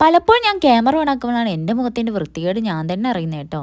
പലപ്പോഴും ഞാൻ ക്യാമറ ഓണാക്കുമ്പോഴാണ് എൻ്റെ മുഖത്തിൻ്റെ വൃത്തികേട് ഞാൻ തന്നെ അറിയുന്നത് കേട്ടോ.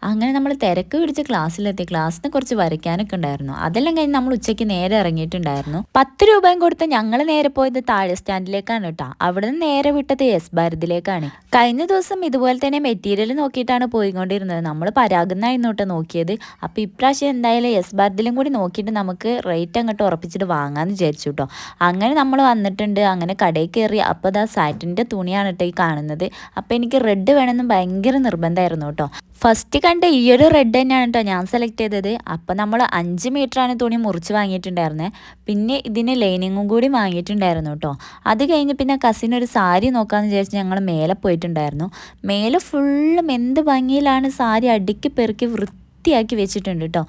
അങ്ങനെ നമ്മൾ തിരക്ക് പിടിച്ച് ക്ലാസ്സിലെത്തി. ക്ലാസ്സിന് കുറച്ച് വരയ്ക്കാനൊക്കെ ഉണ്ടായിരുന്നു. അതെല്ലാം കഴിഞ്ഞ് നമ്മൾ ഉച്ചയ്ക്ക് നേരെ ഇറങ്ങിയിട്ടുണ്ടായിരുന്നു. 10 രൂപയും കൊടുത്ത് ഞങ്ങൾ നേരെ പോയത് താഴെ സ്റ്റാൻഡിലേക്കാണ് കേട്ടോ. അവിടെ നിന്ന് നേരെ വിട്ടത് എസ് ഭാരതിലേക്കാണ്. കഴിഞ്ഞ ദിവസം ഇതുപോലെ തന്നെ മെറ്റീരിയൽ നോക്കിയിട്ടാണ് പോയിക്കൊണ്ടിരുന്നത്. നമ്മൾ പരാഗനായിരുന്നു കേട്ടോ നോക്കിയത്. അപ്പോൾ ഇപ്രാവശ്യം എന്തായാലും എസ് ഭാരതിലും കൂടി നോക്കിയിട്ട് നമുക്ക് റേറ്റ് അങ്ങോട്ട് ഉറപ്പിച്ചിട്ട് വാങ്ങാമെന്ന് വിചാരിച്ചു കേട്ടോ. അങ്ങനെ നമ്മൾ വന്നിട്ടുണ്ട്. അങ്ങനെ കടയിൽ കയറി. അപ്പോൾ അതാ സാറ്റിൻ്റെ തുണിയാണ് കേട്ടോ ഈ കാണുന്നത്. അപ്പോൾ എനിക്ക് റെഡ് വേണമെന്ന് ഭയങ്കര നിർബന്ധമായിരുന്നു കേട്ടോ. ഫസ്റ്റ് കണ്ട ഈ ഒരു റെഡ് തന്നെയാണ് കേട്ടോ ഞാൻ സെലക്ട് ചെയ്തത്. അപ്പോൾ നമ്മൾ 5 മീറ്ററാണ് തുണി മുറിച്ച് വാങ്ങിയിട്ടുണ്ടായിരുന്നത്. പിന്നെ ഇതിന് ലൈനിങ്ങും കൂടി വാങ്ങിയിട്ടുണ്ടായിരുന്നു കേട്ടോ. അത് കഴിഞ്ഞ് പിന്നെ കസിനൊരു സാരി നോക്കാമെന്ന് വിചാരിച്ച് ഞങ്ങൾ മേലെ പോയിട്ടുണ്ടായിരുന്നു. മേലെ ഫുള്ളും എന്ത് ഭംഗിയിലാണ് സാരി അടുക്കി പെറുക്കി വൃത്തിയാക്കി വെച്ചിട്ടുണ്ട് കേട്ടോ.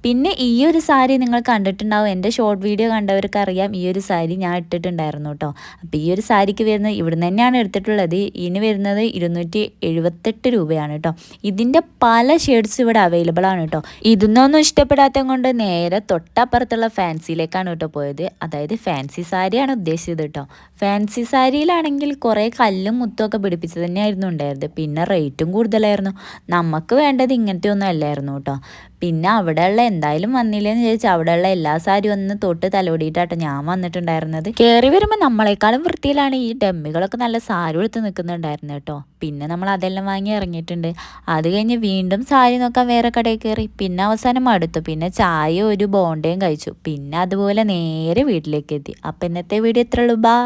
പിന്നെ ഈ ഒരു സാരി നിങ്ങൾ കണ്ടിട്ടുണ്ടാവും. എൻ്റെ ഷോർട്ട് വീഡിയോ കണ്ടവർക്ക് അറിയാം ഈ ഒരു സാരി ഞാൻ ഇട്ടിട്ടുണ്ടായിരുന്നു കേട്ടോ. അപ്പോൾ ഈ ഒരു സാരിക്ക് വരുന്നത് ഇവിടുന്ന് തന്നെയാണ് എടുത്തിട്ടുള്ളത്. ഇനി വരുന്നത് 278 രൂപയാണ് കേട്ടോ. ഇതിൻ്റെ പല ഷെയ്ഡ്സ് ഇവിടെ അവൈലബിൾ ആണ് കേട്ടോ. ഇതൊന്നും ഇഷ്ടപ്പെടാത്തത് കൊണ്ട് നേരെ തൊട്ടപ്പുറത്തുള്ള ഫാൻസിയിലേക്കാണ് കേട്ടോ പോയത്. അതായത് ഫാൻസി സാരിയാണ് ഉദ്ദേശിച്ചത് കേട്ടോ. ഫാൻസി സാരിയിലാണെങ്കിൽ കുറേ കല്ലും മുത്തും ഒക്കെ പിടിപ്പിച്ചത് തന്നെയായിരുന്നു ഉണ്ടായിരുന്നത്. പിന്നെ റേറ്റും കൂടുതലായിരുന്നു. നമുക്ക് വേണ്ടത് ഇങ്ങനത്തെ ഒന്നും അല്ലായിരുന്നു കേട്ടോ. പിന്നെ അവിടെയുള്ള എന്തായാലും വന്നില്ലെന്ന് ചോദിച്ചാൽ അവിടെയുള്ള എല്ലാ സാരി ഒന്ന് തൊട്ട് തലോടിയിട്ടാട്ടോ ഞാൻ വന്നിട്ടുണ്ടായിരുന്നത്. കയറി വരുമ്പോൾ നമ്മളെക്കാളും വൃത്തിയിലാണ് ഈ ഡമ്മികളൊക്കെ നല്ല സാരി എടുത്ത് നിൽക്കുന്നുണ്ടായിരുന്നു കേട്ടോ. പിന്നെ നമ്മൾ അതെല്ലാം വാങ്ങി ഇറങ്ങിയിട്ടുണ്ട്. അത് കഴിഞ്ഞ് വീണ്ടും സാരി നോക്കാൻ വേറെ കടയിൽ കയറി. പിന്നെ അവസാനം അടുത്തു. പിന്നെ ചായ ഒരു ബോണ്ടയും കഴിച്ചു. പിന്നെ അതുപോലെ നേരെ വീട്ടിലേക്ക് എത്തി. അപ്പം ഇന്നത്തെ വീഡിയോ ഇത്രയുള്ളൂ. ബാ.